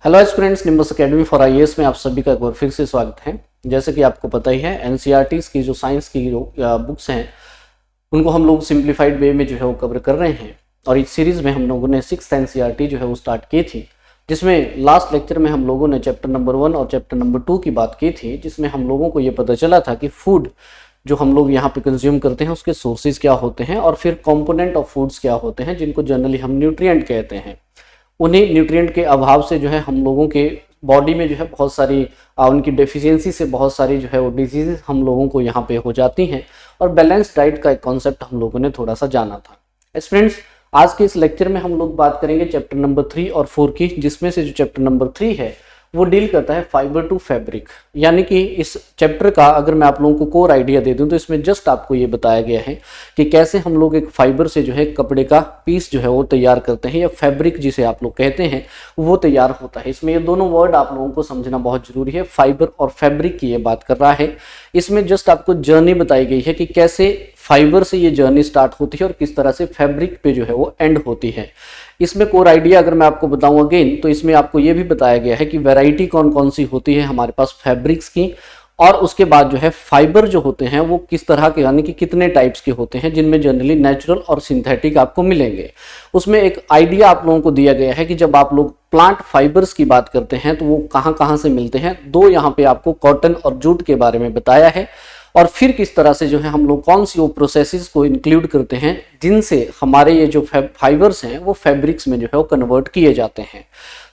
Hello students, nimbus academy for IAS में आप सभी का एक बार फिर से स्वागत है। जैसे कि आपको पता ही है, एनसीईआरटीज़ की जो साइंस की जो बुक्स हैं उनको हम लोग सिंप्लीफाइड वे में जो है वो कवर कर रहे हैं। और इस सीरीज़ में हम लोगों ने 6th एनसीईआरटी जो है वो स्टार्ट की थी, जिसमें लास्ट लेक्चर में हम लोगों ने चैप्टर नंबर 1 और चैप्टर नंबर 2 की बात की थी, जिसमें हम लोगों को ये पता चला था कि फूड जो हम लोग यहाँ पे कंज्यूम करते हैं उसके सोर्सेज क्या होते हैं और फिर कंपोनेंट ऑफ फूड्स क्या होते हैं, जिनको जनरली हम न्यूट्रिएंट कहते हैं। उन्हीं न्यूट्रिएंट के अभाव से जो है हम लोगों के बॉडी में जो है बहुत सारी उनकी डेफिशिएंसी से बहुत सारी जो है वो डिजीज हम लोगों को यहाँ पे हो जाती हैं। और बैलेंस डाइट का एक कॉन्सेप्ट हम लोगों ने थोड़ा सा जाना था। स्टूडेंट्स, आज के इस लेक्चर में हम लोग बात करेंगे चैप्टर नंबर 3 और 4 की, जिसमें से जो चैप्टर नंबर 3 है वो डील करता है फाइबर टू फैब्रिक। यानी कि इस चैप्टर का अगर मैं आप लोगों को कोर आइडिया दे दूं तो इसमें जस्ट आपको ये बताया गया है कि कैसे हम लोग एक फाइबर से जो है कपड़े का पीस जो है वो तैयार करते हैं, या फैब्रिक जिसे आप लोग कहते हैं वो तैयार होता है। इसमें ये दोनों वर्ड आप लोगों को समझना बहुत जरूरी है। फाइबर और फैब्रिक की ये बात कर रहा है। इसमें जस्ट आपको जर्नी बताई गई है कि कैसे फाइबर से ये जर्नी स्टार्ट होती है और किस तरह से फैब्रिक पे जो है वो एंड होती है। इसमें कोर आइडिया अगर मैं आपको बताऊं अगेन, तो इसमें आपको ये भी बताया गया है कि वैरायटी कौन कौन सी होती है हमारे पास फैब्रिक्स की, और उसके बाद जो है फाइबर जो होते हैं वो किस तरह के, यानी कि कितने टाइप्स के होते हैं, जिनमें जनरली नेचुरल और सिंथेटिक आपको मिलेंगे। उसमें एक आइडिया आप लोगों को दिया गया है कि जब आप लोग प्लांट फाइबर्स की बात करते हैं तो वो कहाँ कहाँ से मिलते हैं। दो यहाँ पे आपको कॉटन और जूट के बारे में बताया है, और फिर किस तरह से जो है हम लोग कौन सी वो प्रोसेसेस को इंक्लूड करते हैं जिनसे हमारे ये जो फाइबर्स हैं वो फैब्रिक्स में जो है वो कन्वर्ट किए जाते हैं।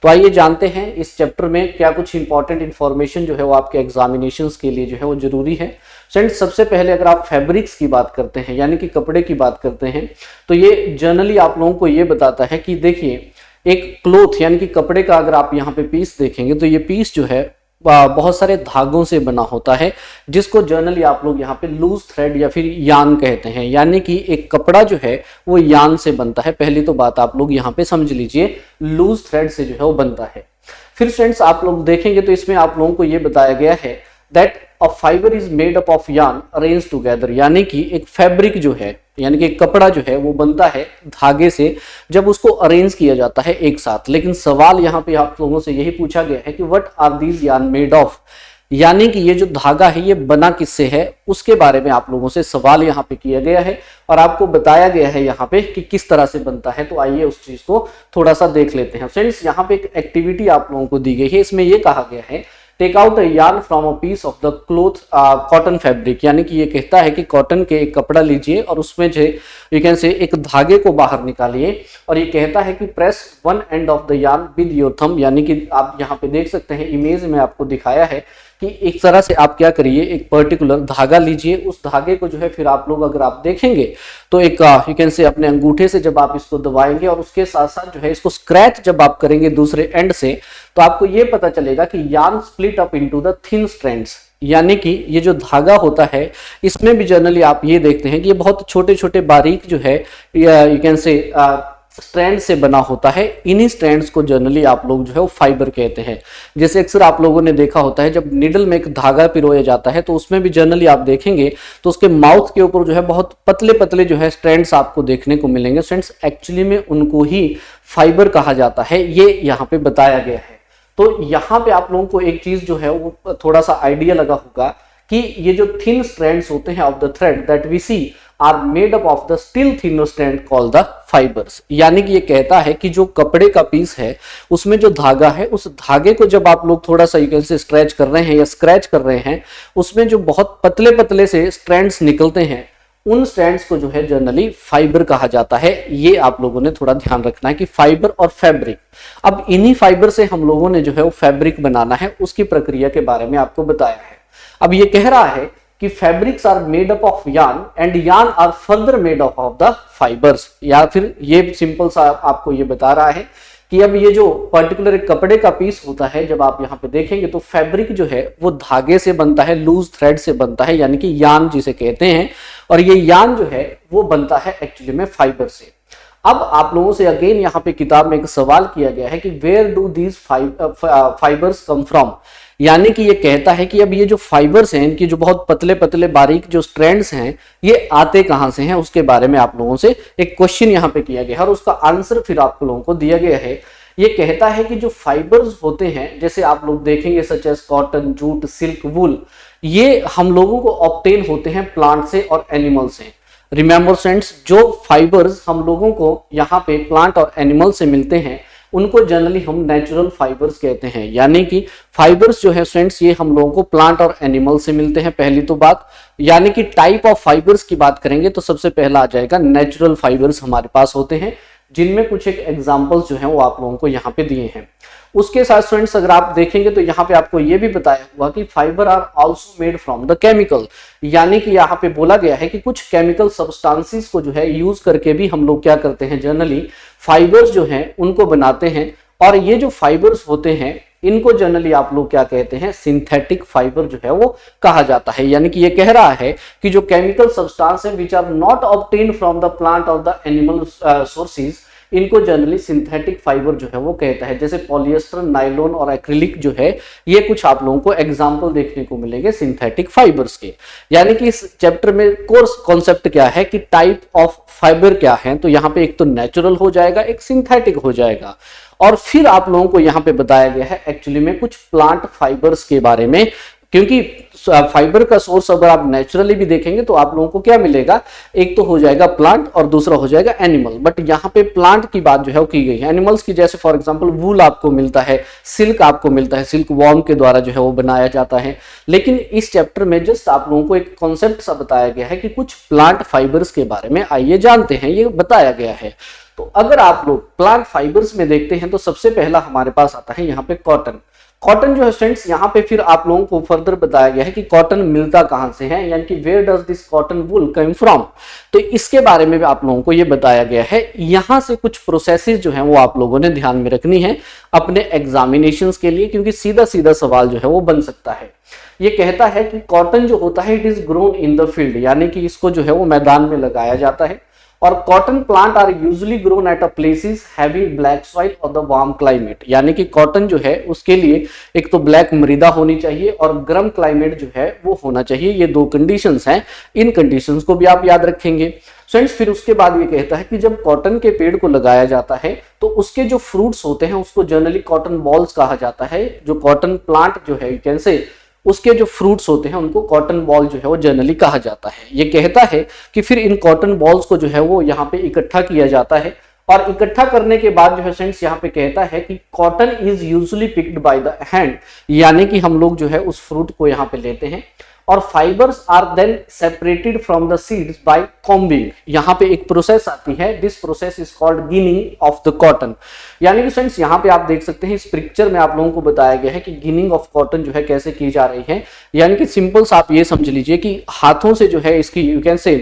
तो आइए जानते हैं इस चैप्टर में क्या कुछ इंपॉर्टेंट इन्फॉर्मेशन जो है वो आपके एग्जामिनेशंस के लिए जो है वो जरूरी है। फ्रेंड्स, सबसे पहले अगर आप फैब्रिक्स की बात करते हैं यानी कि कपड़े की बात करते हैं, तो ये जनरली आप लोगों को ये बताता है कि देखिए, एक क्लोथ यानी कि कपड़े का अगर आप यहाँ पे पीस देखेंगे तो ये पीस जो है बहुत सारे धागों से बना होता है, जिसको जर्नली आप लोग यहाँ पे लूज थ्रेड या फिर यान कहते हैं। यानी कि एक कपड़ा जो है वो यान से बनता है। पहली तो बात आप लोग यहाँ पे समझ लीजिए, लूज थ्रेड से जो है वो बनता है। फिर फ्रेंड्स, आप लोग देखेंगे तो इसमें आप लोगों को ये बताया गया है that a fibre is made up of यान अरेंज टुगेदर। यानी कि एक फैब्रिक जो है, यानी कि एक कपड़ा जो है वो बनता है धागे से जब उसको अरेंज किया जाता है एक साथ। लेकिन सवाल यहाँ पे आप लोगों से यही पूछा गया है कि व्हाट आर दीज यान मेड ऑफ, यानी कि ये जो धागा है ये बना किससे है, उसके बारे में आप लोगों से सवाल यहाँ पे किया गया है और आपको बताया गया है यहाँ पे कि किस तरह से बनता है। तो आइए उस चीज को थोड़ा सा देख लेते हैं। फ्रेंड्स, यहाँ पे एक एक्टिविटी आप लोगों को दी गई है। इसमें ये कहा गया है take out a yarn from a piece of the cloth cotton fabric. यानी कि ये कहता है कि कॉटन के एक कपड़ा लीजिए और उसमें जो यू कैन से एक धागे को बाहर निकालिए, और ये कहता है कि press one end of the yarn with your thumb. यानी कि आप यहाँ पे देख सकते हैं, इमेज में आपको दिखाया है कि एक तरह से आप क्या करिए, एक पर्टिकुलर धागा लीजिए, उस धागे को जो है फिर आप लोग अगर आप देखेंगे तो एक यू कैन से अपने अंगूठे से जब आप इसको दबाएंगे और उसके साथ साथ जो है इसको स्क्रैच जब आप करेंगे दूसरे एंड से, तो आपको ये पता चलेगा कि yarn split up into the thin strands. यानी कि ये जो धागा होता है इसमें भी जनरली आप ये देखते हैं कि ये बहुत छोटे छोटे बारीक जो है यू कैन से स्ट्रैंड से बना होता है। इन्हीं स्ट्रैंड्स को जनरली आप लोग जो है वो फाइबर कहते हैं। जैसे अक्सर आप लोगों ने देखा होता है जब निडल में एक धागा पिरोया जाता है तो उसमें भी जनरली आप देखेंगे तो उसके माउथ के ऊपर जो है बहुत पतले पतले जो है स्ट्रैंड्स आपको देखने को मिलेंगे। स्ट्रैंड्स एक्चुअली में उनको ही फाइबर कहा जाता है, ये यहाँ पे बताया गया है। तो यहाँ पे आप लोगों को एक चीज जो है वो थोड़ा सा आइडिया लगा होगा कि ये जो थिन स्ट्रैंड्स होते हैं of the thread that we see are made up of the still thinner strand called the fibres. यानी कि ये कहता है कि जो कपड़े का पीस है उसमें जो धागा है, उस धागे को जब आप लोग थोड़ा सा यू कैन से स्ट्रेच कर रहे हैं या स्क्रैच कर रहे हैं, उसमें जो बहुत पतले पतले से स्ट्रैंड्स निकलते हैं, उन स्ट्रैंड्स को जो है जनरली फाइबर कहा जाता है। ये आप लोगों ने थोड़ा ध्यान रखना है कि फाइबर और फैब्रिक, अब इन्हीं फाइबर से हम लोगों ने जो है वो फैब्रिक बनाना है, उसकी प्रक्रिया के बारे में आपको बताया है। अब ये कह रहा है कि fabrics are made up of yarn and yarn are further made up of the fibres. या फिर ये सिंपल सा आपको ये बता रहा है कि अब ये जो पर्टिकुलर कपड़े का पीस होता है, जब आप यहाँ पे देखेंगे तो फैब्रिक जो है वो धागे से बनता है, लूज थ्रेड से बनता है, यानी कि यान जिसे कहते हैं, और ये यान जो है वो बनता है एक्चुअली में फाइबर से। अब आप लोगों से अगेन यहाँ पे किताब में एक सवाल किया गया है कि where do these fibres come from. यानी कि ये कहता है कि अब ये जो फाइबर्स हैं, इनकी जो बहुत पतले पतले बारीक जो स्ट्रैंड्स हैं, ये आते कहां से हैं, उसके बारे में आप लोगों से एक क्वेश्चन यहाँ पे किया गया है और उसका आंसर फिर आप लोगों को दिया गया है। ये कहता है कि जो फाइबर्स होते हैं, जैसे आप लोग देखेंगे such as cotton, jute, silk, wool, ये हम लोगों को ऑब्टेन होते हैं प्लांट से और एनिमल से। रिमेंबर फ्रेंड्स, जो फाइबर्स हम लोगों को यहाँ पे प्लांट और एनिमल से मिलते हैं उनको जनरली हम नेचुरल फाइबर्स कहते हैं। यानी कि फाइबर्स जो है फ्रेंड्स, ये हम लोगों को प्लांट और एनिमल से मिलते हैं, पहली तो बात। यानी कि टाइप ऑफ फाइबर्स की बात करेंगे तो सबसे पहला आ जाएगा नेचुरल फाइबर्स हमारे पास होते हैं, जिनमें कुछ एक एग्जांपल्स जो हैं वो आप लोगों को यहाँ पे दिए हैं। उसके साथ फ्रेंड्स अगर आप देखेंगे तो यहाँ पे आपको ये भी बताया हुआ कि fibre are also made from the chemical, यानी कि यहाँ पे बोला गया है कि कुछ केमिकल सब्सटेंसेस को जो है यूज करके भी हम लोग क्या करते हैं, जनरली फाइबर्स जो हैं उनको बनाते हैं। और ये जो फाइबर्स होते हैं इनको जनरली आप लोग क्या कहते हैं, सिंथेटिक फाइबर जो है वो कहा जाता है। यानी कि ये कह रहा है कि जो केमिकल सब्सटेंस है which are not obtained from the plant और द एनिमल सोर्सेज, इनको जनरली सिंथेटिक फाइबर जो है वो कहता है। जैसे पॉलिएस्टर, नाइलॉन और एक्रिलिक जो है, ये कुछ आप लोगों को एग्जांपल देखने को मिलेंगे सिंथेटिक फाइबर्स के। यानी कि इस चैप्टर में कोर्स कॉन्सेप्ट क्या है कि टाइप ऑफ फाइबर क्या है, तो यहाँ पे एक तो नेचुरल हो जाएगा, एक सिंथेटिक हो जाएगा। और फिर आप लोगों को यहाँ पे बताया गया है एक्चुअली में कुछ प्लांट फाइबर्स के बारे में, क्योंकि फाइबर का सोर्स अगर आप नेचुरली भी देखेंगे तो आप लोगों को क्या मिलेगा, एक तो हो जाएगा प्लांट और दूसरा हो जाएगा एनिमल। बट यहाँ पे प्लांट की बात जो है वो की गई है। एनिमल्स की जैसे फॉर एग्जांपल वूल आपको मिलता है, सिल्क आपको मिलता है, सिल्क वॉर्म के द्वारा जो है वो बनाया जाता है। लेकिन इस चैप्टर में जस्ट आप लोगों को एक कॉन्सेप्ट सा बताया गया है कि कुछ प्लांट फाइबर्स के बारे में आइए जानते हैं, ये बताया गया है। तो अगर आप लोग प्लांट फाइबर्स में देखते हैं तो सबसे पहला हमारे पास आता है यहाँ पे कॉटन। कॉटन जो है स्टूडेंट्स यहाँ पे फिर आप लोगों को फर्दर बताया गया है कि कॉटन मिलता कहां से है, यानी कि where does this cotton wool come from. तो इसके बारे में भी आप लोगों को ये बताया गया है। यहाँ से कुछ प्रोसेसेस जो है वो आप लोगों ने ध्यान में रखनी है अपने एग्जामिनेशंस के लिए, क्योंकि सीधा सीधा सवाल जो है वो बन सकता है। ये कहता है कि कॉटन जो होता है it is grown in the field, यानी कि इसको जो है वो मैदान में लगाया जाता है। और cotton plant are usually grown at a places having black soil और द वार्म क्लाइमेट, यानी कि कॉटन जो है उसके लिए एक तो ब्लैक मृदा होनी चाहिए और गर्म क्लाइमेट जो है वो होना चाहिए। ये दो कंडीशंस हैं, इन कंडीशंस को भी आप याद रखेंगे फ्रेंड्स। फिर उसके बाद ये कहता है कि जब कॉटन के पेड़ को लगाया जाता है तो उसके जो फ्रूट्स होते हैं उसको जनरली कॉटन बॉल्स कहा जाता है। जो कॉटन प्लांट जो है यू कैन से उसके जो फ्रूट्स होते हैं उनको कॉटन बॉल जो है वो जनरली कहा जाता है। ये कहता है कि फिर इन कॉटन बॉल्स को जो है वो यहाँ पे इकट्ठा किया जाता है और इकट्ठा करने के बाद जो है फ्रेंड्स यहाँ पे कहता है कि cotton is usually picked bye the hand, यानी कि हम लोग जो है उस फ्रूट को यहाँ पे लेते हैं और fibres are then separated from the seeds by combing. यहाँ पे एक प्रोसेस आती है, this process is called ginning of the cotton. यानी कि फ्रेंड्स यहाँ पे आप देख सकते हैं इस पिक्चर में आप लोगों को बताया गया है कि गिनिंग ऑफ कॉटन जो है कैसे की जा रही है। यानी कि सिंपल सा आप ये समझ लीजिए कि हाथों से जो है इसकी यू कैन से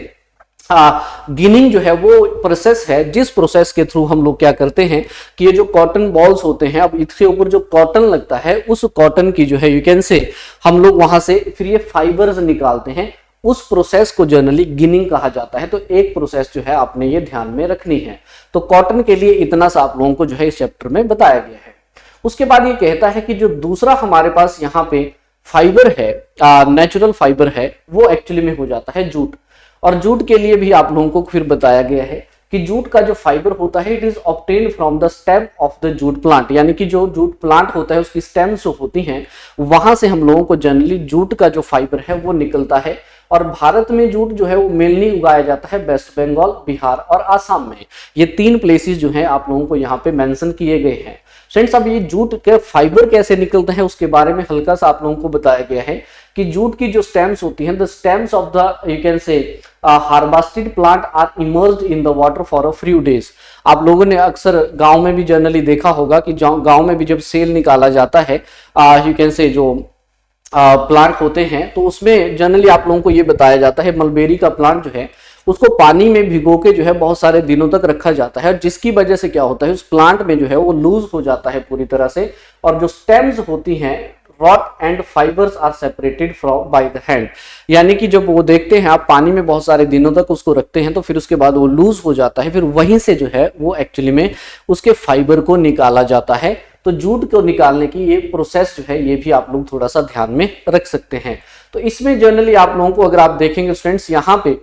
गिनिंग जो है वो प्रोसेस है, जिस प्रोसेस के थ्रू हम लोग क्या करते हैं कि ये जो कॉटन बॉल्स होते हैं, अब इसके ऊपर जो कॉटन लगता है उस कॉटन की जो है यू कैन से हम लोग वहां से फिर ये फाइबर्स निकालते हैं। उस प्रोसेस को जनरली गिनिंग कहा जाता है। तो एक प्रोसेस जो है आपने ये ध्यान में रखनी है। तो कॉटन के लिए इतना सा आप लोगों को जो है इस चैप्टर में बताया गया है। उसके बाद ये कहता है कि जो दूसरा हमारे पास यहाँ पे फाइबर है, नेचुरल फाइबर है, वो एक्चुअली में हो जाता है जूट। और जूट के लिए भी आप लोगों को फिर बताया गया है कि जूट का जो फाइबर होता है it is obtained from the stem of the jute plant, यानी कि जो जूट प्लांट होता है उसकी स्टेम्स जो होती हैं वहां से हम लोगों को जनरली जूट का जो फाइबर है वो निकलता है। और भारत में जूट जो है वो मेनली उगाया जाता है वेस्ट बंगाल, बिहार और आसाम में। ये तीन प्लेसेस जो हैं आप लोगों को यहाँ पे मेंशन किए गए हैं। फ्रेंड्स अब ये जूट के फाइबर कैसे निकलते हैं उसके बारे में हल्का सा आप लोगों को बताया गया है कि जूट की जो स्टेम्स होती हैं, the stems of the you can say harvested plant are immersed in the water for a few days. आप लोगों ने अक्सर गांव में भी जनरली देखा होगा कि गांव में भी जब सेल निकाला जाता है यू कैन से जो प्लांट होते हैं तो उसमें जनरली आप लोगों को ये बताया जाता है मलबेरी का प्लांट जो है उसको पानी में भिगो के जो है बहुत सारे दिनों तक रखा जाता है, और जिसकी वजह से क्या होता है उस प्लांट में जो है वो लूज हो जाता है पूरी तरह से, और जो स्टेम्स होती हैं rot and fibres are separated from by the hand. यानी कि जब वो देखते हैं आप पानी में बहुत सारे दिनों तक उसको रखते हैं तो फिर उसके बाद वो लूज हो जाता है, फिर वहीं से जो है वो एक्चुअली में उसके फाइबर को निकाला जाता है। तो जूट को निकालने की ये प्रोसेस जो है ये भी आप लोग थोड़ा सा ध्यान में रख सकते हैं। तो इसमें जनरली आप लोगों को अगर आप देखेंगे स्टूडेंट्स यहाँ पे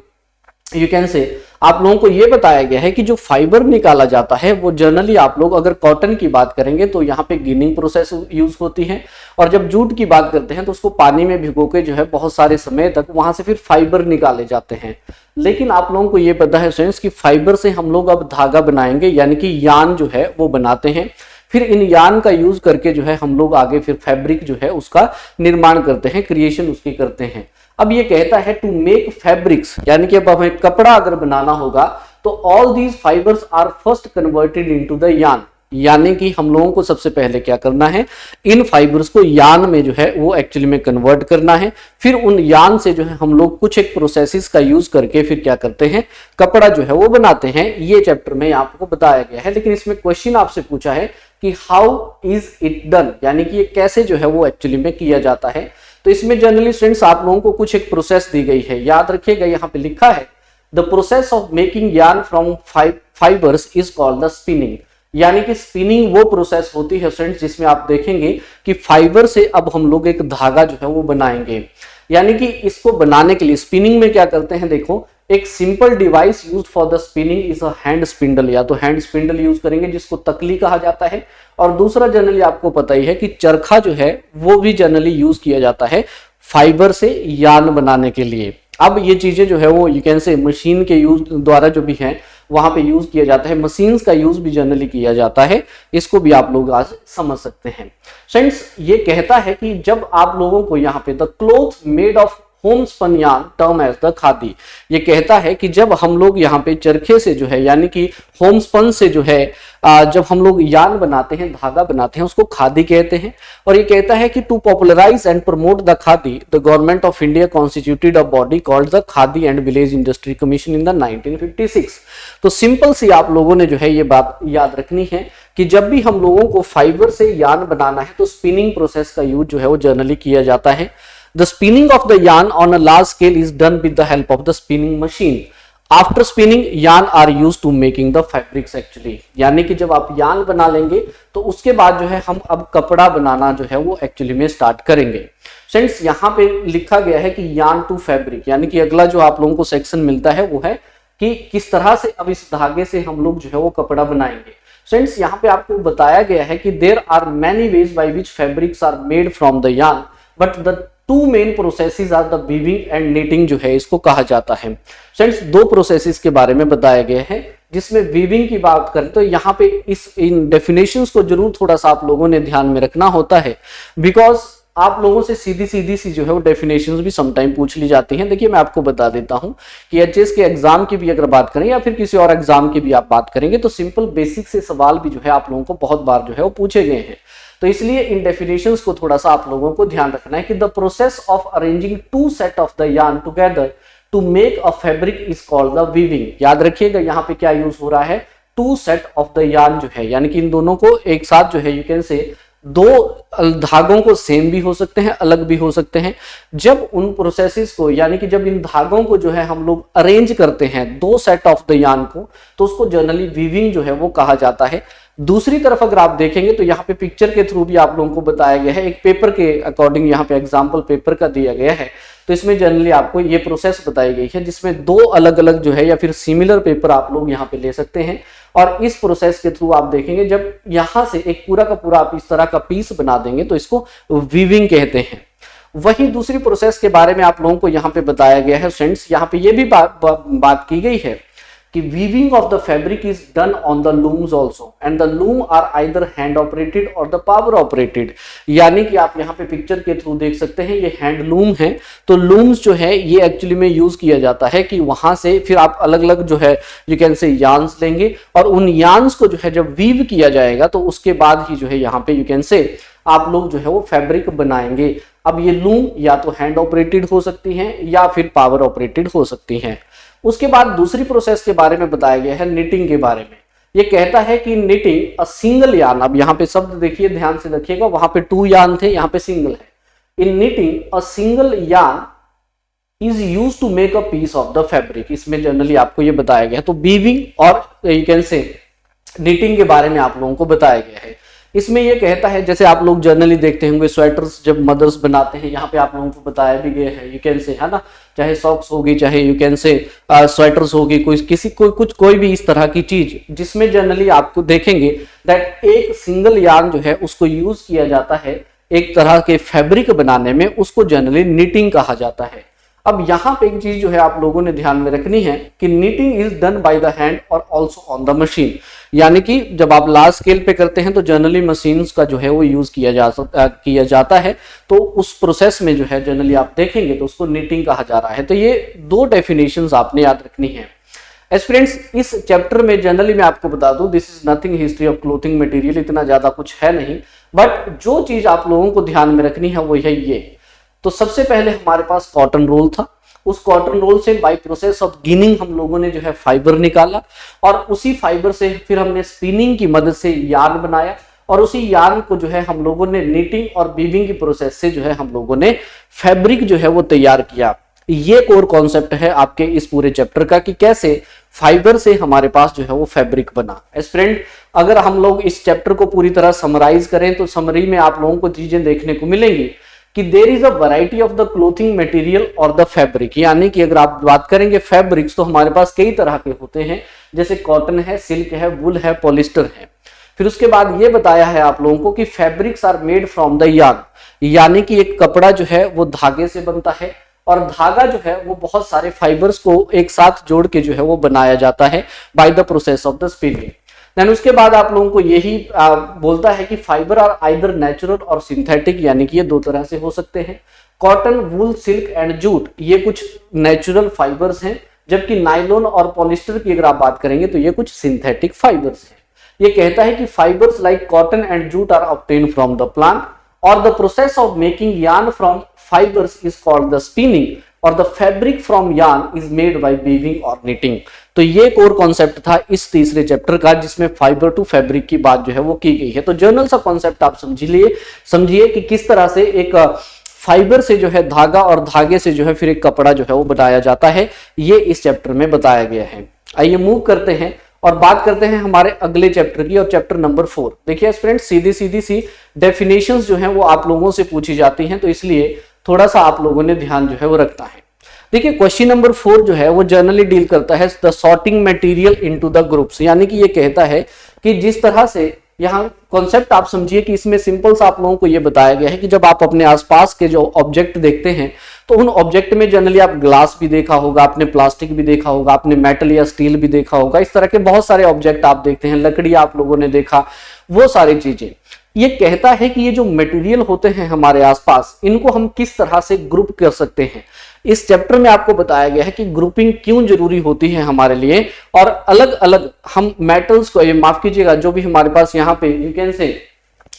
यू कैन से आप लोगों को ये बताया गया है कि जो फाइबर निकाला जाता है वो जनरली आप लोग अगर कॉटन की बात करेंगे तो यहाँ पे गिनिंग प्रोसेस यूज होती है, और जब जूट की बात करते हैं तो उसको पानी में भिगो के जो है बहुत सारे समय तक वहां से फिर फाइबर निकाले जाते हैं। लेकिन आप लोगों को ये पता है फ्रेंड्स कि फाइबर से हम लोग अब धागा बनाएंगे, यानी कि यान जो है वो बनाते हैं। फिर इन यान का यूज करके जो है हम लोग आगे फिर फैब्रिक जो है उसका निर्माण करते हैं, क्रिएशन उसकी करते हैं। अब ये कहता है टू मेक फैब्रिक्स, यानी कि अब हमें कपड़ा अगर बनाना होगा तो all these fibres are first converted into the yarn, यानी कि हम लोगों को सबसे पहले क्या करना है, इन फाइबर्स को यान में जो है वो एक्चुअली में कन्वर्ट करना है। फिर उन यान से जो है हम लोग कुछ एक प्रोसेसेस का यूज करके फिर क्या करते हैं, कपड़ा जो है वो बनाते हैं। ये चैप्टर में आपको बताया गया है, लेकिन इसमें क्वेश्चन आपसे पूछा है कि हाउ इज इट डन, यानी कि ये कैसे जो है वो एक्चुअली में किया जाता है। तो इसमें जनरली स्टूडेंट्स आप लोगों को कुछ एक प्रोसेस दी गई है, याद रखिएगा यहाँ पे लिखा है the process of making yarn from fibres is called the spinning, यानी कि स्पिनिंग वो प्रोसेस होती है फ्रेंड्स जिसमें आप देखेंगे कि फाइबर से अब हम लोग एक धागा जो है वो बनाएंगे। यानी कि इसको बनाने के लिए स्पिनिंग में क्या करते हैं, देखो एक simple device used for the spinning is a hand spindle, या तो हैंड स्पिंडल यूज करेंगे जिसको तकली कहा जाता है, और दूसरा जनरली आपको पता ही है कि चरखा जो है वो भी जनरली यूज किया जाता है फाइबर से यार्न बनाने के लिए। अब ये चीजें जो है वो यू कैन से मशीन के यूज द्वारा जो भी है वहां पे यूज किया जाता है, मशीन्स का यूज भी जनरली किया जाता है, इसको भी आप लोग आज समझ सकते हैं। फ्रेंड्स ये कहता है कि जब आप लोगों को यहाँ पे the cloth made of homespun yarn term as the khadi, ये कहता है कि जब हम लोग यहाँ पे चरखे से जो है यानी कि होम स्पन से जो है जब हम लोग यार्न बनाते हैं, धागा बनाते हैं, उसको खादी कहते हैं। और ये कहता है कि to popularise and promote the khadi the government of India constituted a body called the Khadi and village industry commission in the 1956। तो सिंपल सी आप लोगों ने जो है ये बात याद रखनी है कि जब भी हम लोगों को फाइबर से यार्न बनाना है तो स्पिनिंग प्रोसेस का यूज जो है वो जनरली किया जाता है। The spinning of the yarn on a large scale is done with the help of the spinning machine. After spinning, yarn are used to making the fabrics actually. यानी कि जब आप यार्न बना लेंगे तो उसके बाद जो है हम अब कपड़ा बनाना जो है वो एक्चुअली में स्टार्ट करेंगे। फ्रेंड्स यहाँ पे लिखा गया है कि यार्न टू फैब्रिक, यानी कि अगला जो आप लोगों को सेक्शन मिलता है वो है कि किस तरह से अब इस धागे से हम लोग जो है वो कपड़ा बनाएंगे। फ्रेंड्स यहाँ पे आपको बताया गया है कि there are many ways by which fabrics are made from the yarn, but the two main processes are the weaving and knitting जो है इसको कहा जाता है। फ्रेंड्स दो प्रोसेसेस के बारे में बताया गया है, जिसमें वीविंग की बात करें तो यहाँ पे इन डेफिनेशंस को जरूर थोड़ा सा आप लोगों ने ध्यान में रखना होता है, बिकॉज आप लोगों से सीधी सी जो है वो डेफिनेशंस भी समटाइम पूछ ली जाती हैं। देखिए मैं आपको बता देता हूं कि एचएस के एग्जाम की भी अगर बात करें या फिर किसी और एग्जाम की भी आप बात करेंगे तो सिंपल बेसिक से सवाल भी जो है आप लोगों को बहुत बार जो है वो पूछे गए हैं। तो इसलिए इन डेफिनेशंस को थोड़ा सा आप लोगों को ध्यान रखना है कि the process of arranging two set of the yarn together to make a fabric is called the weaving. याद रखिएगा यहाँ पे क्या यूज हो रहा है, two set of the yarn जो है, यानी कि इन दोनों को एक साथ जो है यू कैन से दो धागों को सेम भी हो सकते हैं, अलग भी हो सकते हैं। जब उन प्रोसेसेस को यानी कि जब इन धागों को जो है हम लोग अरेंज करते हैं दो सेट ऑफ द यार्न को, तो उसको जनरली वीविंग जो है वो कहा जाता है। दूसरी तरफ अगर आप देखेंगे तो यहाँ पे पिक्चर के थ्रू भी आप लोगों को बताया गया है, एक पेपर के अकॉर्डिंग यहाँ पे एग्जाम्पल पेपर का दिया गया है, तो इसमें जनरली आपको ये प्रोसेस बताई गई है जिसमें दो अलग अलग जो है या फिर सिमिलर पेपर आप लोग यहाँ पे ले सकते हैं। और इस प्रोसेस के थ्रू आप देखेंगे जब यहाँ से एक पूरा का पूरा आप इस तरह का पीस बना देंगे तो इसको वीविंग कहते हैं। वहीं दूसरी प्रोसेस के बारे में आप लोगों को यहाँ पे बताया गया है फ्रेंड्स, यहाँ पे ये भी बात की गई है कि weaving of the fabric is done on the looms also and the loom are either hand operated or the power operated। यानी कि आप यहाँ पे पिक्चर के थ्रू देख सकते हैं ये हैंड लूम है, तो लूम्स जो है ये एक्चुअली में यूज किया जाता है कि वहां से फिर आप अलग अलग जो है यू कैन से यार्न्स लेंगे और उन यार्न्स को जो है जब वीव किया जाएगा तो उसके बाद ही जो है यहाँ पे यू कैन से आप लोग जो है वो फैब्रिक बनाएंगे। अब ये लूम या तो हैंड ऑपरेटेड हो सकती हैं या फिर पावर ऑपरेटेड हो सकती हैं। उसके बाद दूसरी प्रोसेस के बारे में बताया गया है निटिंग के बारे में। ये कहता है कि निटिंग अ सिंगल यार्न, अब यहाँ पे शब्द देखिए ध्यान से रखिएगा, वहां पे टू यार्न थे, यहाँ पे सिंगल है। In knitting a single yarn is used to make a piece of the fabric. इसमें जनरली आपको ये बताया गया है। तो वीविंग और यू कैन से निटिंग के बारे में आप लोगों को बताया गया है। इसमें ये कहता है, जैसे आप लोग जनरली देखते होंगे स्वेटर्स जब मदर्स बनाते हैं, यहाँ पे आप लोगों को बताया भी गया है, यू कैन से, है ना, चाहे सॉक्स होगी, चाहे यू कैन से स्वेटर्स होगी, कोई भी इस तरह की चीज जिसमें जनरली आपको देखेंगे दैट एक सिंगल यार्न जो है उसको यूज किया जाता है एक तरह के फैब्रिक बनाने में, उसको जनरली नीटिंग कहा जाता है। अब यहाँ पे एक चीज जो है आप लोगों ने ध्यान में रखनी है कि knitting is done by the hand और ऑल्सो ऑन द मशीन, यानी कि जब आप लार्ज स्केल पे करते हैं तो जनरली मशीन्स का जो है वो यूज किया जाता है, तो उस प्रोसेस में जो है जनरली आप देखेंगे तो उसको नीटिंग कहा जा रहा है। तो ये दो डेफिनेशंस आपने याद रखनी है। स्टूडेंट्स, इस चैप्टर में जनरली मैं आपको बता दूं, this is nothing history of clothing material, इतना ज्यादा कुछ है नहीं, बट जो चीज आप लोगों को ध्यान में रखनी है वो है ये। तो सबसे पहले हमारे पास कॉटन रोल था, उस कॉटन रोल से बाय प्रोसेस ऑफ गिनिंग हम लोगों ने जो है फाइबर निकाला, और उसी फाइबर से फिर हमने स्पिनिंग की मदद से यार्न बनाया, और उसी यार्न को जो है हम लोगों ने नीटिंग और वीविंग की प्रोसेस से जो है हम लोगों ने फैब्रिक जो है वो तैयार किया। ये कोर कॉन्सेप्ट है आपके इस पूरे चैप्टर का कि कैसे फाइबर से हमारे पास जो है वो फैब्रिक बना। फ्रेंड, अगर हम लोग इस चैप्टर को पूरी तरह समराइज करें तो समरी में आप लोगों को चीजें देखने को मिलेंगी कि there is a variety of the clothing material और द फैब्रिक, यानी कि अगर आप बात करेंगे फैब्रिक्स तो हमारे पास कई तरह के होते हैं, जैसे कॉटन है, सिल्क है, वुल है, पॉलिस्टर है। फिर उसके बाद ये बताया है आप लोगों को कि fabrics are made from the yarn, यानी कि एक कपड़ा जो है वो धागे से बनता है, और धागा जो है वो बहुत सारे फाइबर्स को एक साथ जोड़ के जो है वो बनाया जाता है by the process of the spinning. Then उसके बाद आप लोगों को यही बोलता है कि फाइबर आर आइदर नेचुरल और सिंथेटिक, यानी कि ये दो तरह से हो सकते हैं। Cotton, wool, silk and jute ये कुछ नेचुरल फाइबर्स हैं, जबकि नायलॉन और पॉलिस्टर की अगर आप बात करेंगे तो ये कुछ सिंथेटिक फाइबर्स हैं। ये कहता है कि fibres like cotton and jute are obtained from the plant, और the process of making yarn from fibres is called the spinning, और the fabric from yarn is made by weaving और knitting. तो ये कोर कॉन्सेप्ट था इस तीसरे chapter का, जिसमें फाइबर टू फैब्रिक की बात जो है वो की गई है। तो जर्नल सा कॉन्सेप्ट आप समझिए कि किस तरह से एक फाइबर से जो है धागा, और धागे से जो है फिर एक कपड़ा जो है वो बनाया जाता है, ये इस चैप्टर में बताया गया है। आइए मूव करते हैं और बात करते हैं हमारे अगले चैप्टर की, और चैप्टर नंबर 4। देखिए फ्रेंड्स, सीधी सी डेफिनेशंस जो हैं वो आप लोगों से पूछी जाती हैं, तो इसलिए थोड़ा सा आप लोगों ने ध्यान जो है वो रखना है। देखिए क्वेश्चन नंबर 4 जो है वो जनरली डील करता है the sorting material into the groups, यानी कि ये कहता है कि जिस तरह से यहाँ कॉन्सेप्ट आप समझिए कि इसमें सिंपल सा आप लोगों को ये बताया गया है कि जब आप अपने आसपास के जो ऑब्जेक्ट देखते हैं तो उन ऑब्जेक्ट में जनरली आप ग्लास भी देखा होगा, आपने प्लास्टिक भी देखा होगा, आपने मेटल या स्टील भी देखा होगा, इस तरह के बहुत सारे ऑब्जेक्ट आप देखते हैं, लकड़ी आप लोगों ने देखा, वो सारी चीजें। ये कहता है कि ये जो मटेरियल होते हैं हमारे आसपास, इनको हम किस तरह से ग्रुप कर सकते हैं। इस चैप्टर में आपको बताया गया है कि ग्रुपिंग क्यों जरूरी होती है हमारे लिए, और अलग अलग हम मेटल्स को, ये माफ कीजिएगा, जो भी हमारे पास यहाँ पे यू कैन से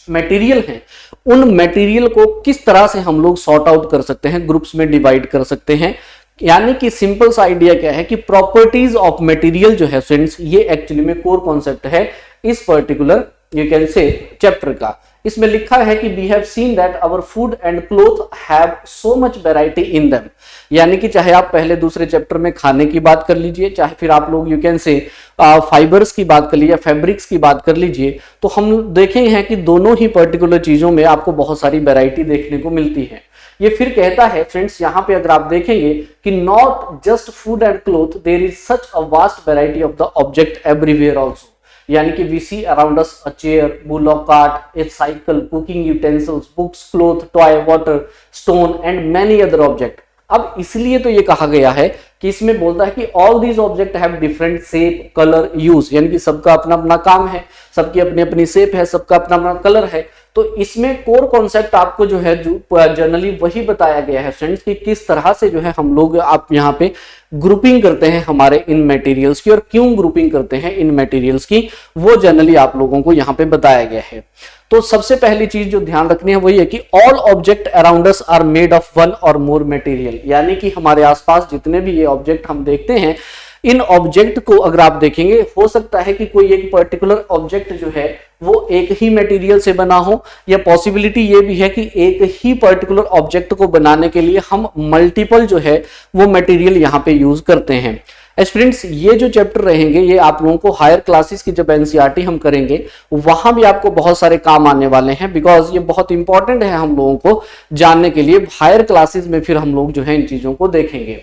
मटेरियल हैं, उन मटेरियल को किस तरह से हम लोग सॉर्ट आउट कर सकते हैं, ग्रुप्स में डिवाइड कर सकते हैं। यानी कि सिंपल सा आइडिया क्या है कि प्रॉपर्टीज ऑफ मटेरियल जो है फ्रेंड्स, ये एक्चुअली में कोर कॉन्सेप्ट है इस particular you can say chapter का। इसमें लिखा है कि we have seen that our food and cloth have so much variety in them, यानी कि चाहे आप पहले दूसरे चैप्टर में खाने की बात कर लीजिए, चाहे फिर आप लोग यू कैन से फाइबर्स की बात कर लीजिए, फैब्रिक्स की बात कर लीजिए, तो हम देखे हैं कि दोनों ही पर्टिकुलर चीजों में आपको बहुत सारी वैरायटी देखने को मिलती है। ये फिर कहता है फ्रेंड्स, यहाँ पे अगर आप देखेंगे कि not just food and cloth, there is such a vast variety of the object everywhere also, यानी कि we see around us a chair, bullock cart, a cycle, cooking utensils, books, cloth, toy, water, stone and many other object. अब इसलिए तो ये कहा गया है कि इसमें बोलता है कि all these object have different shape, colour, use, यानी कि सबका अपना अपना काम है, सबकी अपनी अपनी शेप है, सबका अपना अपना कलर है। तो इसमें कोर कॉन्सेप्ट आपको जो है जनरली वही बताया गया है फ्रेंड्स कि किस तरह से जो है हम लोग आप यहाँ पे ग्रुपिंग करते हैं हमारे इन मटेरियल्स की, और क्यों ग्रुपिंग करते हैं इन मटेरियल्स की, वो जनरली आप लोगों को यहाँ पे बताया गया है। तो सबसे पहली चीज जो ध्यान रखनी है वही है कि all object around us are made of one और मोर मटेरियल, यानी कि हमारे आसपास जितने भी ये ऑब्जेक्ट हम देखते हैं, इन ऑब्जेक्ट को अगर आप देखेंगे, हो सकता है कि कोई एक पर्टिकुलर ऑब्जेक्ट जो है वो एक ही मटेरियल से बना हो, या पॉसिबिलिटी ये भी है कि एक ही पर्टिकुलर ऑब्जेक्ट को बनाने के लिए हम मल्टीपल जो है वो मटेरियल यहाँ पे यूज करते हैं। स्टूडेंट्स ये जो चैप्टर रहेंगे ये आप लोगों को हायर क्लासेस की जब एनसीईआरटी हम करेंगे वहां भी आपको बहुत सारे काम आने वाले हैं, बिकॉज ये बहुत इंपॉर्टेंट है हम लोगों को जानने के लिए। हायर क्लासेस में फिर हम लोग जो है इन चीजों को देखेंगे।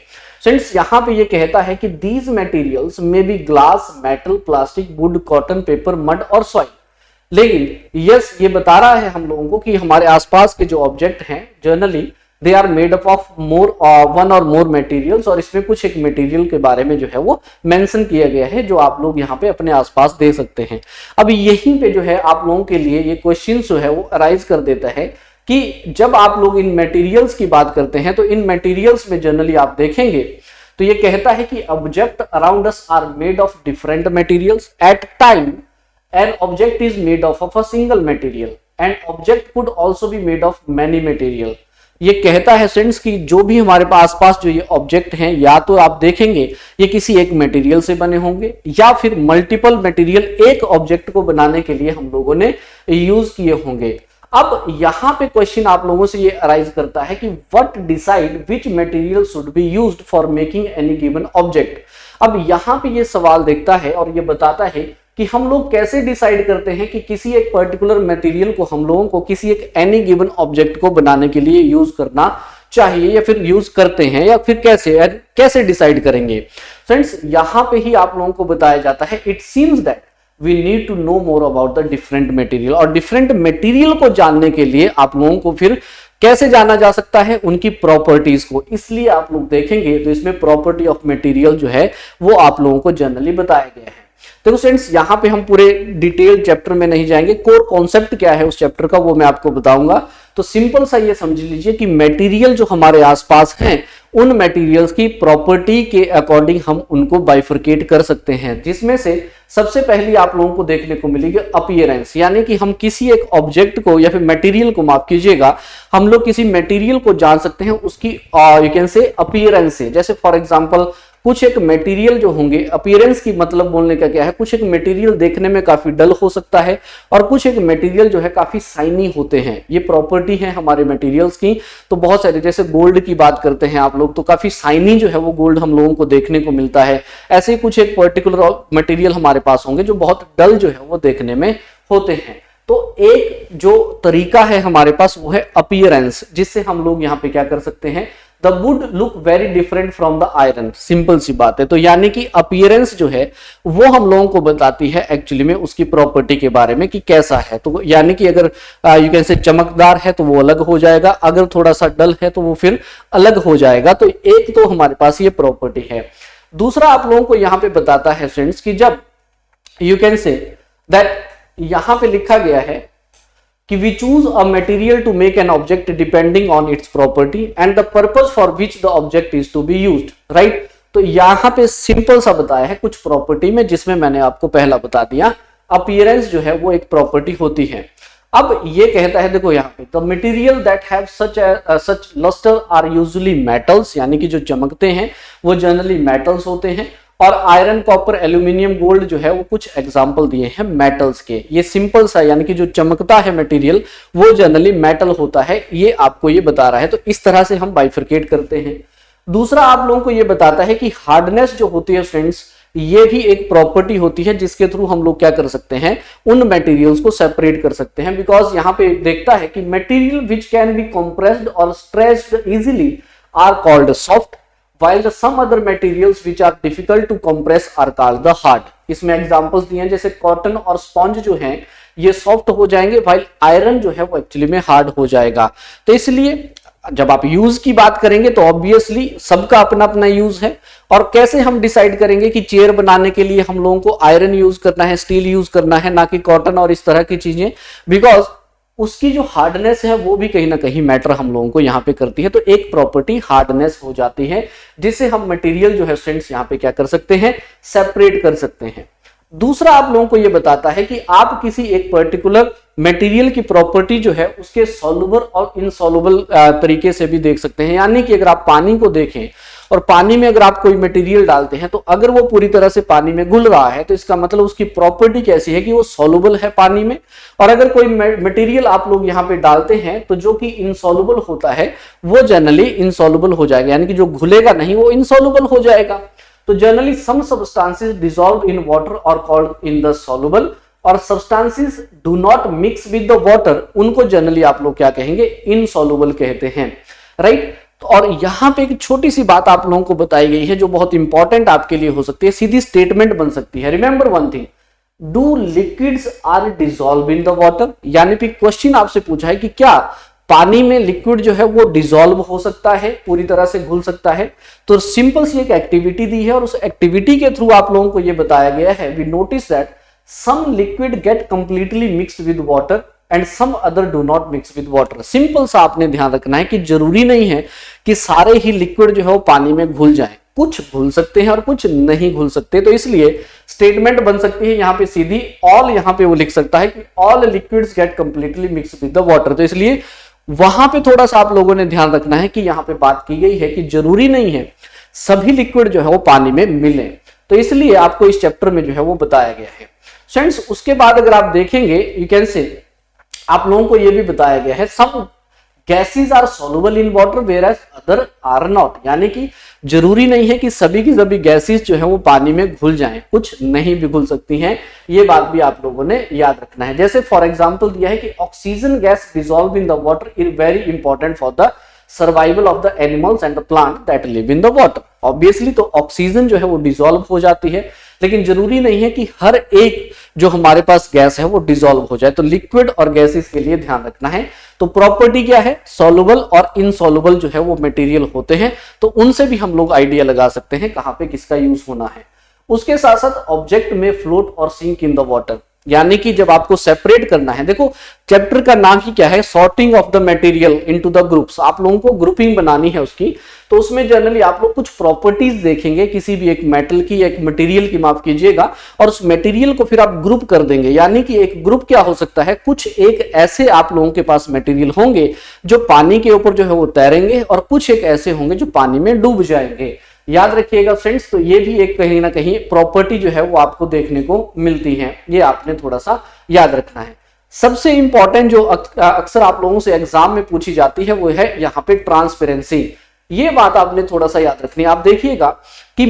फ्रेंड्स यहाँ पे ये कहता है कि these materials may be glass, metal, plastic, wood, cotton, paper, mud और सॉइल। लेकिन यस ये बता रहा है हम लोगों को कि हमारे आसपास के जो ऑब्जेक्ट हैं generally they are made up of more one और मोर मटेरियल्स, और इसमें कुछ एक मटेरियल के बारे में जो है वो मेंशन किया गया है जो आप लोग यहाँ पे अपने आसपास दे सकते हैं। अब यहीं पे जो है आप लोगों के लिए ये क्वेश्चन जो है वो अराइज कर देता है कि जब आप लोग इन मटेरियल्स की बात करते हैं तो इन मटेरियल्स में जनरली आप देखेंगे तो ये कहता है कि object around us are made of different materials at time an object is made of a single material and object could also be made of many material. ये कहता है फ्रेंड्स कि जो भी हमारे आसपास जो ये ऑब्जेक्ट हैं या तो आप देखेंगे ये किसी एक मटेरियल से बने होंगे या फिर मल्टीपल मटेरियल एक ऑब्जेक्ट को बनाने के लिए हम लोगों ने यूज किए होंगे। अब यहाँ पे क्वेश्चन आप लोगों से ये अराइज करता है कि what decide which material should be used for making any given object. अब यहाँ पे ये सवाल देखता है और ये बताता है कि हम लोग कैसे डिसाइड करते हैं कि किसी एक पर्टिकुलर मटेरियल को हम लोगों को किसी एक एनी गिवन ऑब्जेक्ट को बनाने के लिए यूज करना चाहिए या फिर यूज करते हैं या फिर कैसे डिसाइड करेंगे। फ्रेंड्स यहाँ पे ही आप लोगों को बताया जाता है it seems that we need to know more about the different material, और डिफरेंट मटेरियल को जानने के लिए आप लोगों को फिर कैसे जाना जा सकता है उनकी प्रॉपर्टीज को। इसलिए आप लोग देखेंगे तो इसमें प्रॉपर्टी ऑफ मटेरियल जो है वो आप लोगों को जनरली बताया गया है। तो फ्रेंड्स यहाँ पे हम पूरे डिटेल चैप्टर में नहीं जाएंगे, कोर कॉन्सेप्ट क्या है उस चैप्टर का वो मैं आपको बताऊंगा। तो सिंपल सा ये समझ लीजिए कि मटेरियल जो हमारे आसपास हैं उन मटेरियल्स की प्रॉपर्टी के अकॉर्डिंग हम उनको बाइफरकेट कर सकते हैं, जिसमें से सबसे पहली आप लोगों को देखने को मिलेगी अपीयरेंस, यानी कि हम किसी एक ऑब्जेक्ट को या फिर मटेरियल को, माफ कीजिएगा, हम लोग किसी मटेरियल को जान सकते हैं उसकी यू कैन से अपीयरेंस से। जैसे फॉर एग्जांपल कुछ एक मटेरियल जो होंगे, अपीयरेंस की मतलब बोलने का क्या है, कुछ एक मटेरियल देखने में काफी डल हो सकता है और कुछ एक मटेरियल जो है काफी शाइनी होते हैं। ये प्रॉपर्टी है हमारे मटेरियल्स की। तो बहुत सारे, जैसे गोल्ड की बात करते हैं आप लोग तो काफी शाइनी जो है वो गोल्ड हम लोगों को देखने को मिलता है। ऐसे ही कुछ एक पर्टिकुलर मटेरियल हमारे पास होंगे जो बहुत डल जो है वो देखने में होते हैं। तो एक जो तरीका है हमारे पास वो है अपीयरेंस, जिससे हम लोग यहाँ पे क्या कर सकते हैं, the wood look very different from the iron. Simple सी बात है। तो यानी कि अपीयरेंस जो है वो हम लोगों को बताती है एक्चुअली में उसकी प्रॉपर्टी के बारे में कि कैसा है। तो यानी कि अगर यू कैन से चमकदार है तो वो अलग हो जाएगा, अगर थोड़ा सा डल है तो वो फिर अलग हो जाएगा। तो एक तो हमारे पास ये प्रॉपर्टी है। दूसरा आप लोगों को यहाँ पे बताता है फ्रेंड्स कि जब यू कैन से दैट यहां पे लिखा गया है कि we choose a material to make an object depending on its property and the purpose for which the object is to be used, right? तो यहां पे सिंपल सा बताया है कुछ प्रॉपर्टी में, जिसमें मैंने आपको पहला बता दिया अपीयरेंस जो है वो एक प्रॉपर्टी होती है। अब ये कहता है, देखो यहाँ पे the material that have such lustre are usually metals, यानी कि जो चमकते हैं वो जनरली मेटल्स होते हैं। और आयरन, कॉपर, एल्यूमिनियम, गोल्ड जो है वो कुछ एग्जाम्पल दिए हैं मेटल्स के। ये सिंपल सा, यानी कि जो चमकता है मटेरियल वो जनरली मेटल होता है, ये आपको ये बता रहा है। तो इस तरह से हम बाइफरकेट करते हैं। दूसरा आप लोगों को ये बताता है कि हार्डनेस जो होती है फ्रेंड्स, ये भी एक प्रॉपर्टी होती है जिसके थ्रू हम लोग क्या कर सकते हैं, उन मटेरियल्स को सेपरेट कर सकते हैं। बिकॉज यहाँ पे देखता है कि material which can be compressed और stretched easily are called soft, while the some other materials which are difficult to compress are called the hard। इसमें एग्जांपल्स दिए हैं, जैसे कॉटन और स्पॉन्ज जो हैं ये सॉफ्ट हो जाएंगे, while आयरन जो है वो एक्चुअली में हार्ड हो जाएगा। तो इसलिए जब आप यूज की बात करेंगे तो ऑब्वियसली सबका अपना अपना यूज है। और कैसे हम डिसाइड करेंगे कि चेयर बनाने के लिए हम लोगों को आयरन यूज करना है, स्टील यूज करना है, ना कि कॉटन और इस तरह की चीजें, बिकॉज उसकी जो हार्डनेस है वो भी कहीं ना कहीं मैटर हम लोगों को यहाँ पे करती है। तो एक प्रॉपर्टी हार्डनेस हो जाती है, जिससे हम मटेरियल जो है फ्रेंड्स यहाँ पे क्या कर सकते हैं, सेपरेट कर सकते हैं। दूसरा आप लोगों को ये बताता है कि आप किसी एक पर्टिकुलर मटेरियल की प्रॉपर्टी जो है उसके सॉल्युबल और इनसॉल्युबल तरीके से भी देख सकते हैं। यानी कि अगर आप पानी को देखें और पानी में अगर आप कोई मटेरियल डालते हैं तो अगर वो पूरी तरह से पानी में घुल रहा है तो इसका मतलब उसकी प्रॉपर्टी कैसी है कि वो सॉल्युबल है पानी में। और अगर कोई मटेरियल आप लोग यहाँ पे डालते हैं तो जो कि इनसॉल्युबल होता है वो जनरली इनसॉल्युबल हो जाएगा, यानी कि जो घुलेगा नहीं वो इनसॉल्युबल हो जाएगा। तो generally some substances dissolve in water और कॉल्ड इन द सॉल्युबल, और substances do not mix with the water उनको जनरली आप लोग क्या कहेंगे, इनसॉल्युबल कहते हैं, राइट। और यहां पे एक छोटी सी बात आप लोगों को बताई गई है जो बहुत इंपॉर्टेंट आपके लिए हो सकती है, सीधी स्टेटमेंट बन सकती है। Remember one thing, do liquids are dissolve in the water, यानी कि क्वेश्चन आपसे पूछा है कि क्या पानी में लिक्विड जो है वो डिसॉल्व हो सकता है, पूरी तरह से घुल सकता है। तो सिंपल सी एक एक्टिविटी दी है और उस एक्टिविटी के थ्रू आप लोगों को ये बताया गया है, we notice that some liquid get completely mixed with water and some other do not mix with water. Simple सा आपने ध्यान रखना है कि जरूरी नहीं है कि सारे ही लिक्विड जो है वो पानी में घुल जाएं, कुछ घुल सकते हैं और कुछ नहीं घुल सकते। तो इसलिए स्टेटमेंट बन सकती है यहाँ पे सीधी ऑल, यहाँ पे वो लिख सकता है कि all liquids get completely mixed with the water. तो इसलिए वहां पे थोड़ा सा आप लोगों ने ध्यान रखना है कि यहाँ पे बात की गई है कि जरूरी नहीं है सभी लिक्विड जो है वो पानी में मिले। तो इसलिए आपको इस चैप्टर में जो है वो बताया गया है। फ्रेंड्स, उसके बाद अगर आप देखेंगे, यू कैन से आप लोगों को यह भी बताया गया है some gases are soluble in water whereas other are not, यानी कि जरूरी नहीं है कि सभी की सभी गैसेस जो है वो पानी में घुल जाएं, कुछ नहीं भी घुल सकती हैं। ये बात भी आप लोगों ने याद रखना है। जैसे फॉर एग्जांपल दिया है कि oxygen gas dissolve in the water is very important for the survival of the animals and the plant that live in the water. Obviously तो ऑक्सीजन जो है वो डिसॉल्व हो जाती है, लेकिन जरूरी नहीं है कि हर एक जो हमारे पास गैस है वो डिसॉल्व हो जाए। तो लिक्विड और गैसेस के लिए ध्यान रखना है। तो प्रॉपर्टी क्या है, सॉल्युबल और इनसॉल्युबल जो है वो मटेरियल होते हैं, तो उनसे भी हम लोग आइडिया लगा सकते हैं कहां पे किसका यूज होना है। उसके साथ साथ ऑब्जेक्ट में फ्लोट और सिंक इन द वाटर, यानी कि जब आपको सेपरेट करना है, देखो चैप्टर का नाम ही क्या है, sorting of the material into the groups. आप लोगों को ग्रुपिंग बनानी है उसकी, तो उसमें जनरली आप लोग कुछ प्रॉपर्टीज देखेंगे किसी भी एक मेटल की या एक मटेरियल की, माफ कीजिएगा, और उस मटेरियल को फिर आप ग्रुप कर देंगे। यानी कि एक ग्रुप क्या हो सकता है, कुछ एक ऐसे आप लोगों के पास मटेरियल होंगे जो पानी के ऊपर जो है वो तैरेंगे और कुछ एक ऐसे होंगे जो पानी में डूब जाएंगे। याद रखिएगा फ्रेंड्स, तो ये भी एक कहीं ना कहीं प्रॉपर्टी जो है वो आपको देखने को मिलती है, ये आपने थोड़ा सा याद रखना है। सबसे इंपॉर्टेंट जो अक्सर आप लोगों से एग्जाम में पूछी जाती है वो है यहाँ पे ट्रांसपेरेंसी। ये बात आपने थोड़ा सा याद रखनी है। आप देखिएगा कि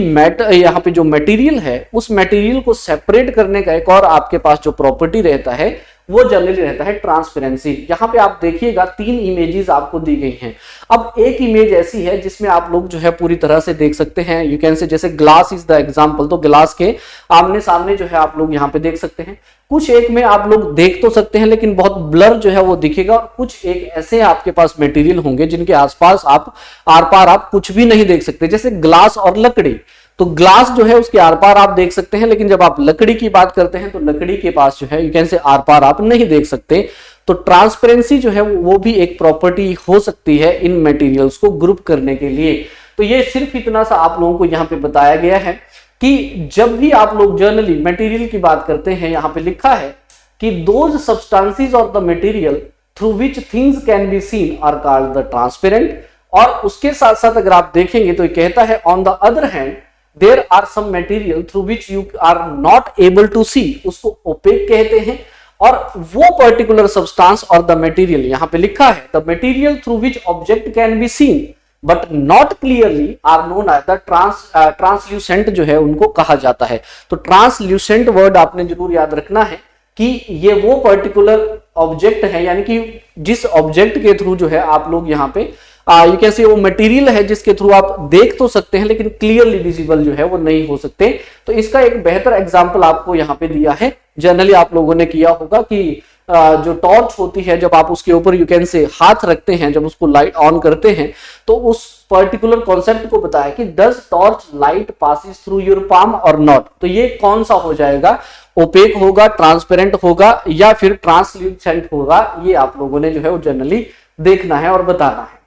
यहाँ पे जो मटेरियल है उस मटेरियल को सेपरेट करने का एक और आपके पास जो प्रॉपर्टी रहता है वो जनरली रहता है ट्रांसपेरेंसी। यहाँ पे आप देखिएगा 3 इमेजेस आपको दी गई हैं। अब एक इमेज ऐसी है जिसमें आप लोग जो है पूरी तरह से देख सकते हैं, यू कैन से जैसे ग्लास इज द एग्जांपल, तो ग्लास के आमने सामने जो है आप लोग यहाँ पे देख सकते हैं। कुछ एक में आप लोग देख तो सकते हैं लेकिन बहुत ब्लर जो है वो दिखेगा, और कुछ एक ऐसे आपके पास मटेरियल होंगे जिनके आसपास आप आर पार आप कुछ भी नहीं देख सकते, जैसे ग्लास और लकड़ी। तो ग्लास जो है उसके आर पार आप देख सकते हैं, लेकिन जब आप लकड़ी की बात करते हैं तो लकड़ी के पास जो है यू कैन से आर पार आप नहीं देख सकते। तो ट्रांसपेरेंसी जो है वो भी एक प्रॉपर्टी हो सकती है इन मटेरियल्स को ग्रुप करने के लिए। तो ये सिर्फ इतना सा आप लोगों को यहाँ पे बताया गया है कि जब भी आप लोग जनरली मटेरियल की बात करते हैं, यहाँ पे लिखा है कि those substances of the material through which things can be seen are called the transparent. और उसके साथ साथ अगर आप देखेंगे तो ये कहता है on the other hand there are some material through which you are not able to see, उसको ओपेक कहते हैं। और वो पर्टिकुलर सब्सटेंस और द मटेरियल, यहां पे लिखा है the material through which object can be seen but not clearly are known as the translucent जो है उनको कहा जाता है। तो ट्रांसल्यूसेंट वर्ड आपने जरूर याद रखना है कि ये वो पर्टिकुलर ऑब्जेक्ट है, यानी कि जिस ऑब्जेक्ट के थ्रू जो है आप लोग यहाँ पे यू कैन से वो मटेरियल है जिसके थ्रू आप देख तो सकते हैं लेकिन क्लियरली विजिबल जो है वो नहीं हो सकते। तो इसका एक बेहतर एग्जांपल आपको यहाँ पे दिया है, जनरली आप लोगों ने किया होगा कि जो टॉर्च होती है जब आप उसके ऊपर यू कैन से हाथ रखते हैं, जब उसको लाइट ऑन करते हैं तो उस पर्टिकुलर कॉन्सेप्ट को बताया कि does torch light passes through your palm और नॉट। तो ये कौन सा हो जाएगा, ओपेक होगा, ट्रांसपेरेंट होगा या फिर ट्रांसल्यूसेंट होगा, ये आप लोगों ने जो है वो जनरली देखना है और बताना है।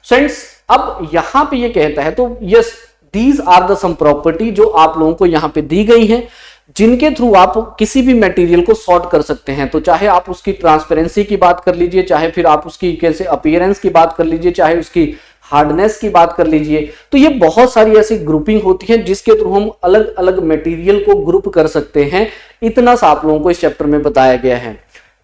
फ्रेंड्स, अब यहां पे ये कहता है, तो yes these are the some property जो आप लोगों को यहां पे दी गई हैं जिनके थ्रू आप किसी भी मटेरियल को सॉर्ट कर सकते हैं। तो चाहे आप उसकी ट्रांसपेरेंसी की बात कर लीजिए, चाहे फिर आप उसकी कैसे अपीयरेंस की बात कर लीजिए, चाहे उसकी हार्डनेस की बात कर लीजिए। तो ये बहुत सारी ऐसी ग्रुपिंग होती है जिसके थ्रू हम अलग अलग मटेरियल को ग्रुप कर सकते हैं। इतना सा आप लोगों को इस चैप्टर में बताया गया है।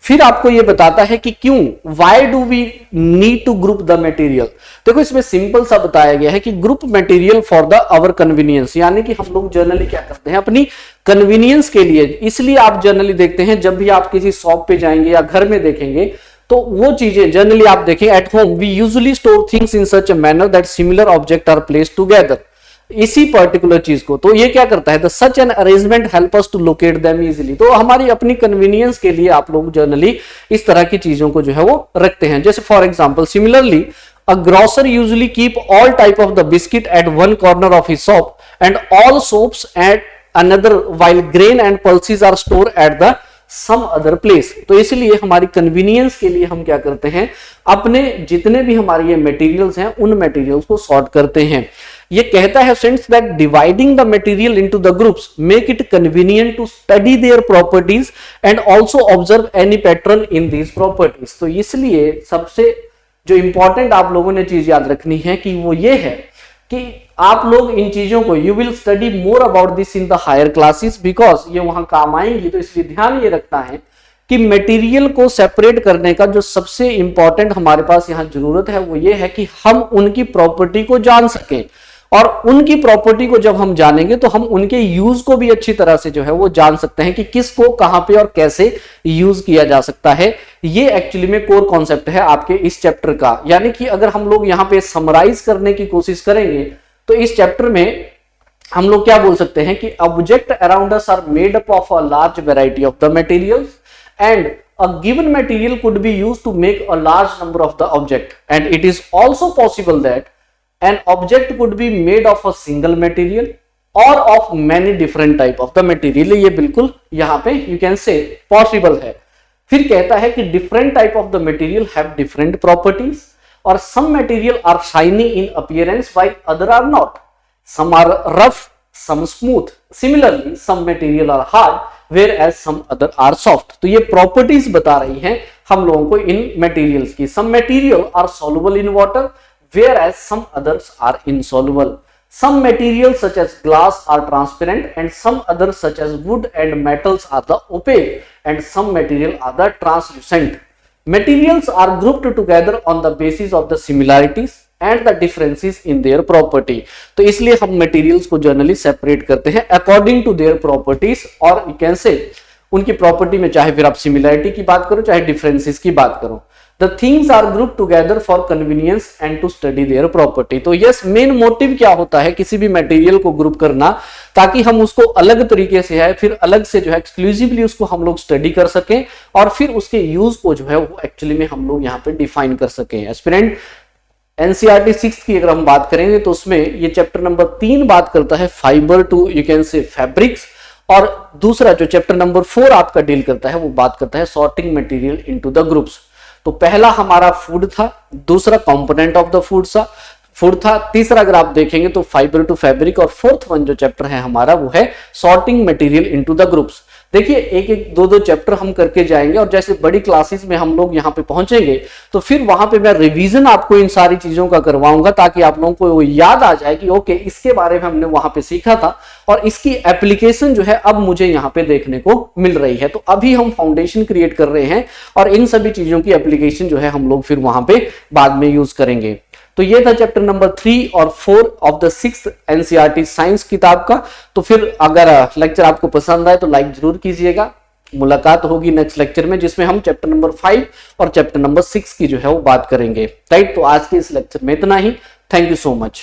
फिर आपको ये बताता है कि क्यों, why do we need to group the material. देखो इसमें सिंपल सा बताया गया है कि group material for the our convenience, यानी कि हम लोग जनरली क्या करते हैं अपनी कन्वीनियंस के लिए। इसलिए आप जनरली देखते हैं जब भी आप किसी शॉप पे जाएंगे या घर में देखेंगे तो वो चीजें जनरली आप देखें, at home we usually store things in such a manner that similar object are placed together, इसी पर्टिकुलर चीज को। तो ये क्या करता है, the such an arrangement help us to locate them easily. तो हमारी अपनी कन्वीनियंस के लिए आप लोग जनरली इस तरह की चीजों को जो है वो रखते हैं। जैसे for example, similarly a grocer usually keep all type of the biscuit at one corner of his shop and all soaps at another, while grain and pulses are store at the some other place. तो इसलिए हमारी convenience के लिए हम क्या करते हैं, अपने जितने भी हमारे ये मटेरियल्स हैं उन मटेरियल्स को सॉर्ट करते हैं। ये कहता है friends that dividing the material into the groups make it convenient to study their properties and also observe any pattern in these properties. तो इसलिए सबसे जो इंपॉर्टेंट आप लोगों ने चीज याद रखनी है कि वो ये है कि आप लोग इन चीजों को, you will study more about this in the higher classes because ये वहां काम आएंगी। तो इसलिए ध्यान ये रखना है कि मटेरियल को सेपरेट करने का जो सबसे इंपॉर्टेंट हमारे पास यहां जरूरत है वो ये है कि हम उनकी प्रॉपर्टी को जान सकें, और उनकी प्रॉपर्टी को जब हम जानेंगे तो हम उनके यूज को भी अच्छी तरह से जो है वो जान सकते हैं कि किसको कहां पे और कैसे यूज किया जा सकता है। ये एक्चुअली में कोर कॉन्सेप्ट है आपके इस चैप्टर का। यानी कि अगर हम लोग यहां पे समराइज करने की कोशिश करेंगे तो इस चैप्टर में हम लोग क्या बोल सकते हैं कि object around us are made up of a large variety of the materials and a given material could be used to make a large number of the object, and it is also possible that an object could be made of a single material or of many different type of the material। ये बिल्कुल यहाँ पे you can say possible है। फिर कहता है कि different type of the material have different properties और some material are shiny in appearance while other are not, some are rough, some smooth, similarly some material are hard whereas some other are soft। तो ये properties बता रही हैं हम लोगों को इन materials की। some material are soluble in water whereas some others are insoluble, some materials such as glass are transparent and some others such as wood and metals are the opaque and some material are the translucent। materials are grouped together on the basis of the similarities and the differences in their property। तो इसलिए हम materials को generally separate करते हैं according to their properties, और you can say उनकी property में चाहे फिर आप सिमिलैरिटी की बात करो चाहे डिफरेंसेस की बात करो। The things are grouped together for convenience and to study their property। तो यस, मेन मोटिव क्या होता है किसी भी मटेरियल को ग्रुप करना, ताकि हम उसको अलग तरीके से है फिर अलग से जो है एक्सक्लूसिवली उसको हम लोग स्टडी कर सकें और फिर उसके यूज को जो है वो एक्चुअली में हम लोग यहाँ पे डिफाइन कर सकें। एस्पिरेंट एनसीईआरटी 6 की अगर हम बात करेंगे तो उसमें ये चैप्टर नंबर 3 बात करता है fibre to you can say fabrics, और दूसरा जो चैप्टर नंबर 4 आपका डील करता है वो बात करता है sorting material into the groups. तो पहला हमारा फूड था, दूसरा कंपोनेंट ऑफ द फूड था, तीसरा अगर आप देखेंगे तो फाइबर टू फैब्रिक, और फोर्थ वन जो चैप्टर है हमारा वो है sorting material into the groups. देखिए एक एक दो चैप्टर हम करके जाएंगे और जैसे बड़ी क्लासेस में हम लोग यहाँ पे पहुंचेंगे तो फिर वहां पे मैं रिवीजन आपको इन सारी चीजों का करवाऊंगा ताकि आप लोगों को वो याद आ जाए कि ओके इसके बारे में हमने वहां पे सीखा था और इसकी एप्लीकेशन जो है अब मुझे यहाँ पे देखने को मिल रही है। तो अभी हम फाउंडेशन क्रिएट कर रहे हैं और इन सभी चीजों की एप्लीकेशन जो है हम लोग फिर वहां पे बाद में यूज करेंगे। तो ये था चैप्टर नंबर 3 और 4 of the 6th NCERT science किताब का। तो फिर अगर लेक्चर आपको पसंद आए तो लाइक जरूर कीजिएगा। मुलाकात होगी नेक्स्ट लेक्चर में जिसमें हम चैप्टर नंबर 5 और चैप्टर नंबर 6 की जो है वो बात करेंगे। राइट, तो आज के इस लेक्चर में इतना ही। Thank you so much.